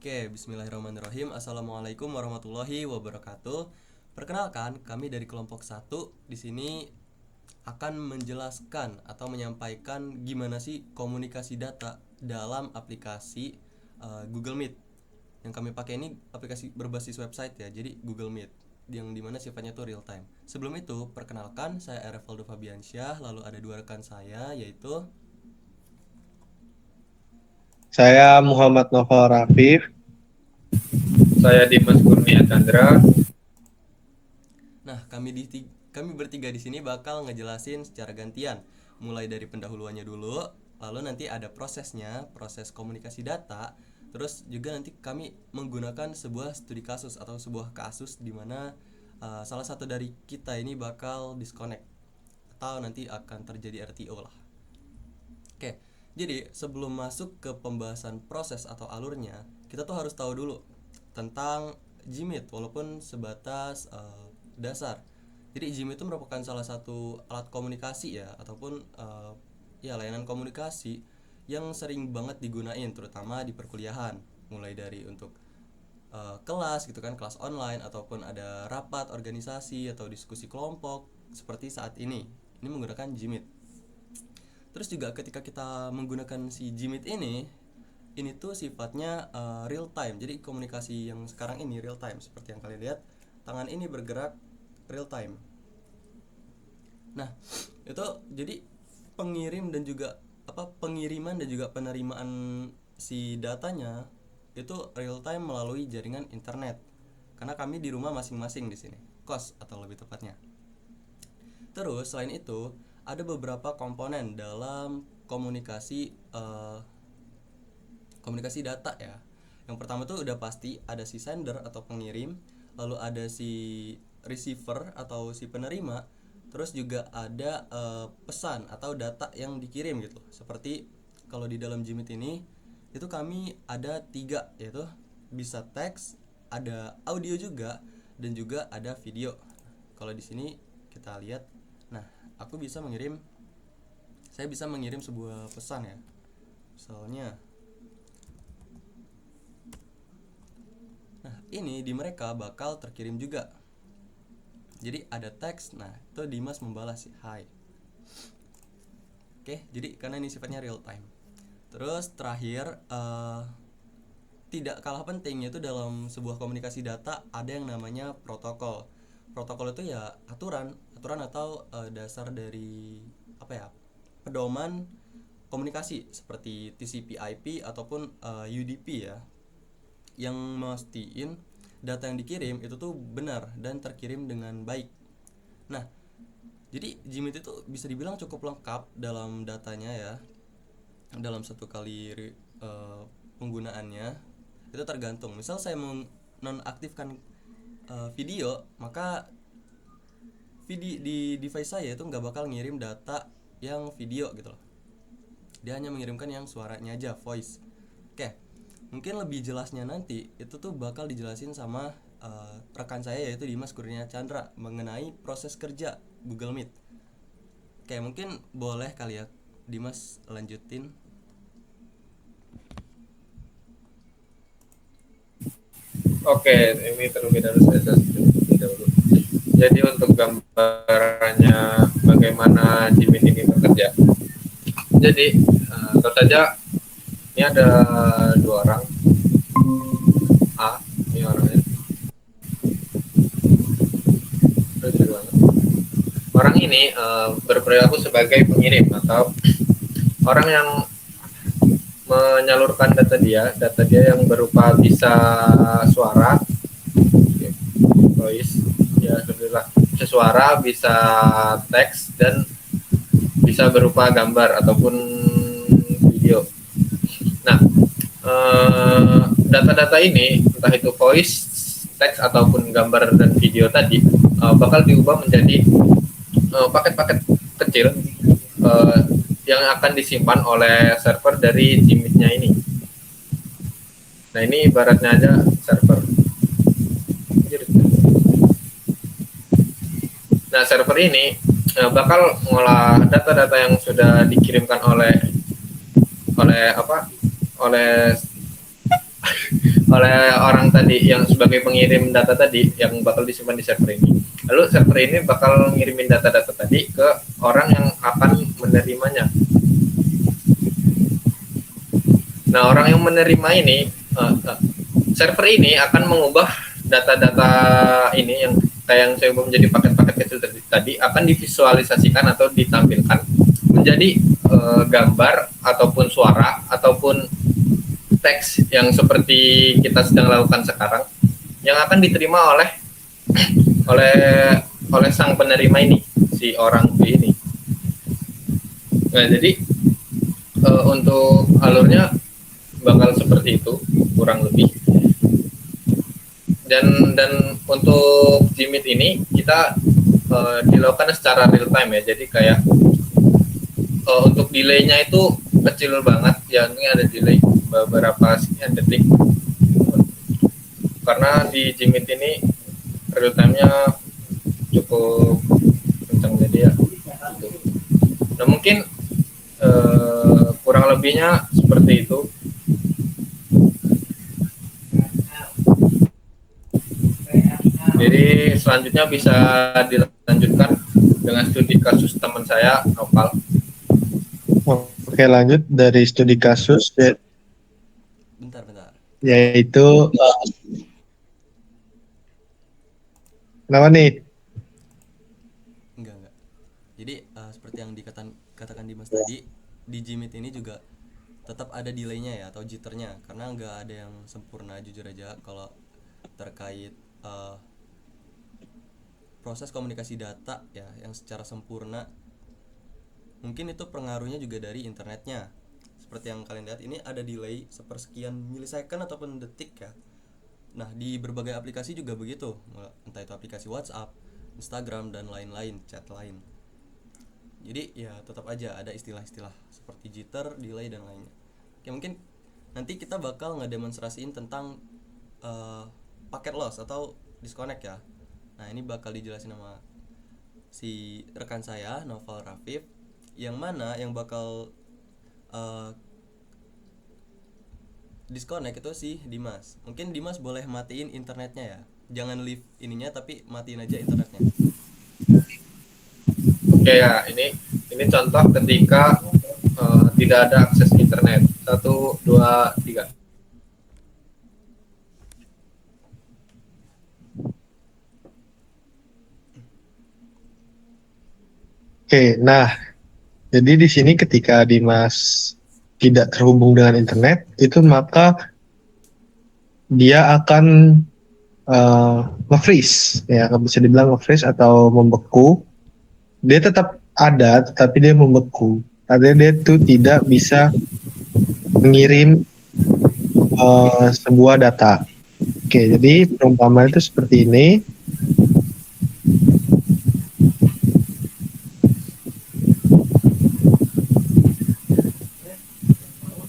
Oke, bismillahirrahmanirrahim. Assalamualaikum warahmatullahi wabarakatuh. Perkenalkan, kami dari kelompok satu di sini akan menjelaskan atau menyampaikan gimana sih komunikasi data dalam aplikasi Google Meet. Yang kami pakai ini aplikasi berbasis website ya, jadi Google Meet yang dimana sifatnya tuh real time. Sebelum itu, perkenalkan saya Erevaldo Fabiansyah, lalu ada dua rekan saya yaitu Saya Muhammad Noval Rafif. Saya Dimas Kurnia Chandra. Nah, kami bertiga di sini bakal ngejelasin secara gantian, mulai dari pendahuluannya dulu, lalu nanti ada prosesnya, proses komunikasi data, terus juga nanti kami menggunakan sebuah studi kasus atau sebuah kasus di mana salah satu dari kita ini bakal disconnect atau nanti akan terjadi RTO lah. Oke, jadi sebelum masuk ke pembahasan proses atau alurnya, kita tuh harus tahu dulu tentang Gmeet walaupun sebatas dasar. Jadi Gmeet itu merupakan salah satu alat komunikasi ya ataupun ya layanan komunikasi yang sering banget digunain terutama di perkuliahan, mulai dari untuk kelas gitu kan, kelas online ataupun ada rapat organisasi atau diskusi kelompok seperti saat ini. Ini menggunakan Gmeet. Terus juga ketika kita menggunakan si Gmeet ini tuh sifatnya real time. Jadi komunikasi yang sekarang ini real time seperti yang kalian lihat, tangan ini bergerak real time. Nah, itu jadi pengiriman dan juga penerimaan si datanya itu real time melalui jaringan internet. Karena kami di rumah masing-masing di sini, kos atau lebih tepatnya. Terus selain itu ada beberapa komponen dalam komunikasi data ya. Yang pertama tuh udah pasti ada si sender atau pengirim, lalu ada si receiver atau si penerima, terus juga ada pesan atau data yang dikirim gitu. Seperti kalau di dalam Gmeet ini itu kami ada 3, yaitu bisa teks, ada audio juga, dan juga ada video. Kalau di sini kita lihat, nah aku saya bisa mengirim sebuah pesan ya. Misalnya, nah ini di mereka bakal terkirim juga. Jadi ada teks, nah itu Dimas membalas hai. Oke, jadi karena ini sifatnya real time. Terus terakhir tidak kalah penting yaitu dalam sebuah komunikasi data ada yang namanya protokol. Protokol itu ya aturan atau dasar dari apa ya? Pedoman komunikasi seperti TCP/IP ataupun UDP ya, yang mastiin data yang dikirim itu tuh benar dan terkirim dengan baik. Nah, jadi Gmeet itu bisa dibilang cukup lengkap dalam datanya ya. Dalam satu kali penggunaannya itu tergantung. Misal saya menonaktifkan video, maka di device saya itu nggak bakal ngirim data yang video gitu loh. Dia hanya mengirimkan yang suaranya aja, voice. Oke, mungkin lebih jelasnya nanti itu tuh bakal dijelasin sama rekan saya yaitu Dimas Kurnia Chandra mengenai proses kerja Google Meet. Oke, mungkin boleh kali ya Dimas lanjutin. Oke, ini terlebih dahulu. Jadi untuk gambarannya bagaimana Gmeet ini bekerja. Jadi tentu saja ini ada 2 orang. A, ini orangnya. Orang ini berperilaku sebagai pengirim atau orang yang menyalurkan data dia yang berupa bisa suara, voice, ya alhamdulillah, bisa suara, bisa teks, dan bisa berupa gambar ataupun video. Nah, data-data ini entah itu voice, teks ataupun gambar dan video tadi bakal diubah menjadi paket-paket kecil yang akan disimpan oleh server dari Gmeet-nya ini. Nah, ini ibaratnya aja server. Nah, server ini bakal mengolah data-data yang sudah dikirimkan oleh oleh orang tadi yang sebagai pengirim data tadi yang bakal disimpan di server ini. Lalu server ini bakal ngirimin data-data tadi ke orang yang akan menerimanya. Nah, orang yang menerima ini, server ini akan mengubah data-data ini yang kayak yang saya ubah menjadi paket-paket kecil tadi akan divisualisasikan atau ditampilkan menjadi gambar ataupun suara ataupun teks yang seperti kita sedang lakukan sekarang yang akan diterima oleh oleh oleh sang penerima ini, si orang ini. Nah, jadi untuk alurnya bakal seperti itu kurang lebih. Dan untuk Jimit ini kita dilakukan secara real time ya. Jadi kayak untuk delaynya itu kecil banget ya, ini ada delay beberapa sekian detik karena di Jimit ini real time-nya cukup kencang jadi ya gitu. Nah mungkin kurang lebihnya seperti itu. Jadi selanjutnya bisa dilanjutkan dengan studi kasus teman saya Nopal. Oke, lanjut dari studi kasus Bentar. yaitu kenapa nih? Enggak. Jadi seperti yang katakan Dimas tadi, di Jimit ini juga tetap ada delaynya ya atau jitternya, karena nggak ada yang sempurna jujur aja kalau terkait proses komunikasi data ya yang secara sempurna. Mungkin itu pengaruhnya juga dari internetnya. Seperti yang kalian lihat ini ada delay sepersekian milisecond ataupun detik ya. Nah, di berbagai aplikasi juga begitu, entah itu aplikasi WhatsApp, Instagram dan lain-lain, chat lain. Jadi ya tetap aja ada istilah-istilah seperti jitter, delay dan lainnya. Oke, mungkin nanti kita bakal ngedemonstrasiin tentang paket loss atau disconnect ya. Nah, ini bakal dijelasin sama si rekan saya Noval Rafif, yang mana yang bakal disconnect itu si Dimas. Mungkin Dimas boleh matiin internetnya ya. Jangan leave ininya tapi matiin aja internetnya. Oke ya, ini contoh ketika tidak ada akses internet. 1, 2, 3. Oke, nah jadi di sini ketika Dimas tidak terhubung dengan internet itu maka dia akan nge-freeze ya, bisa dibilang nge-freeze atau membeku. Dia tetap ada tetapi dia membeku. Artinya dia tuh tidak bisa mengirim sebuah data. Oke, jadi perumpamaan itu seperti ini.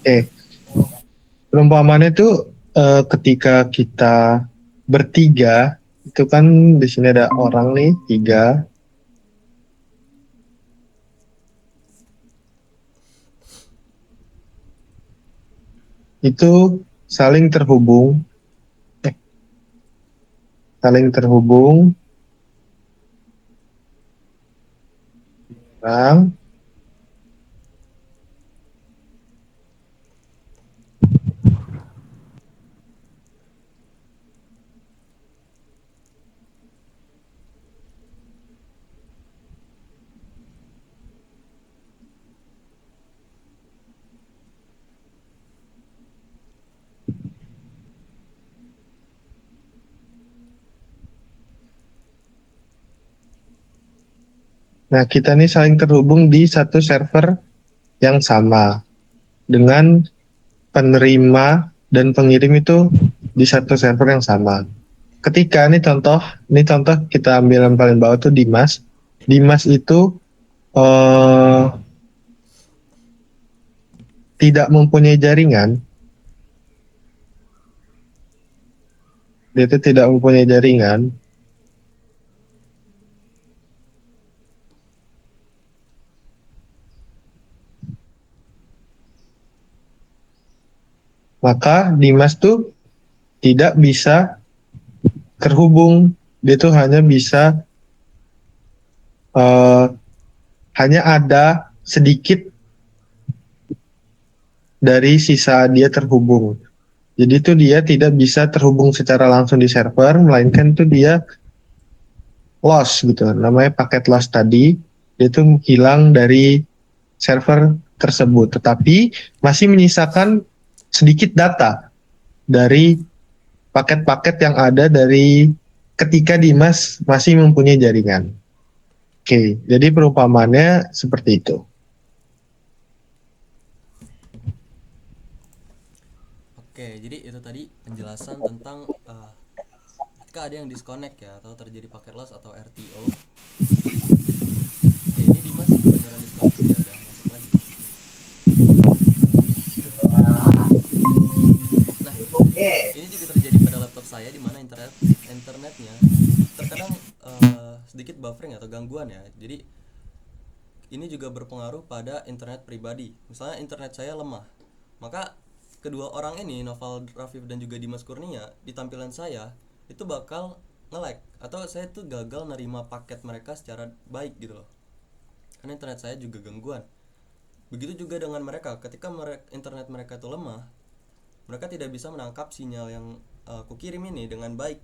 Oke, perumpamaan itu ketika kita bertiga, itu kan di sini ada orang nih 3. Itu saling terhubung, orang. Nah, kita nih saling terhubung di satu server yang sama dengan penerima dan pengirim itu di satu server yang sama. Ketika ini contoh kita ambil yang paling bawah tuh Dimas. Dimas itu tidak mempunyai jaringan. Dia itu tidak mempunyai jaringan. Maka Dimas tuh tidak bisa terhubung. Dia tuh hanya bisa hanya ada sedikit dari sisa dia terhubung. Jadi tuh dia tidak bisa terhubung secara langsung di server, melainkan tuh dia loss gitu. Namanya paket loss tadi, dia tuh hilang dari server tersebut. Tetapi masih menyisakan sedikit data dari paket-paket yang ada dari ketika Dimas masih mempunyai jaringan. Oke, jadi perumpamannya seperti itu. Oke, jadi itu tadi penjelasan tentang ketika ada yang disconnect ya atau terjadi packet loss atau RTO. Oke, ini Dimas beneran disconnect ya, udah masuk lagi. Nah, ini juga terjadi pada laptop saya di mana internetnya terkadang sedikit buffering atau gangguan ya. Jadi ini juga berpengaruh pada internet pribadi. Misalnya internet saya lemah, maka kedua orang ini, Noval Rafif dan juga Dimas Kurnia, di tampilan saya itu bakal nge-lag atau saya tuh gagal nerima paket mereka secara baik gitu loh. Karena internet saya juga gangguan. Begitu juga dengan mereka, ketika internet mereka itu lemah, mereka tidak bisa menangkap sinyal yang aku kirim ini dengan baik.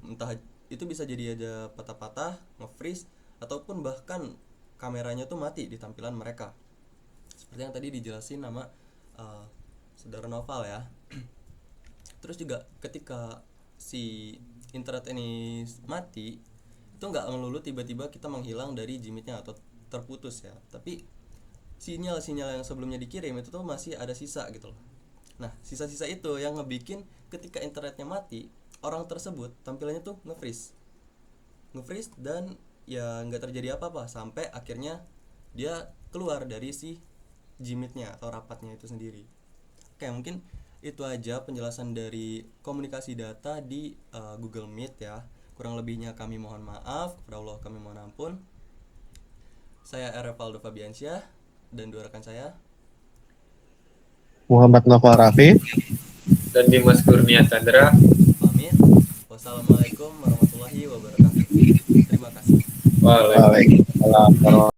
Entah itu bisa jadi aja patah-patah, nge-freeze, ataupun bahkan kameranya tuh mati di tampilan mereka. Seperti yang tadi dijelasin nama saudara Noval ya. Terus juga ketika si internet ini mati, itu nggak melulu tiba-tiba kita menghilang dari Gmitnya atau terputus ya, tapi sinyal-sinyal yang sebelumnya dikirim itu tuh masih ada sisa gitu loh. Nah, sisa-sisa itu yang ngebikin ketika internetnya mati, orang tersebut tampilannya tuh nge-freeze dan ya nggak terjadi apa-apa sampai akhirnya dia keluar dari si Gmitnya atau rapatnya itu sendiri. Oke, mungkin itu aja penjelasan dari komunikasi data di Google Meet ya. Kurang lebihnya kami mohon maaf, kepada Allah kami mohon ampun. Saya Ervaldo Fabiansyah dan dua rekan saya Muhammad Noval Rafif dan Dimas Kurnia Chandra pamit. Wassalamualaikum warahmatullahi wabarakatuh. Terima kasih. Waalaikumsalam.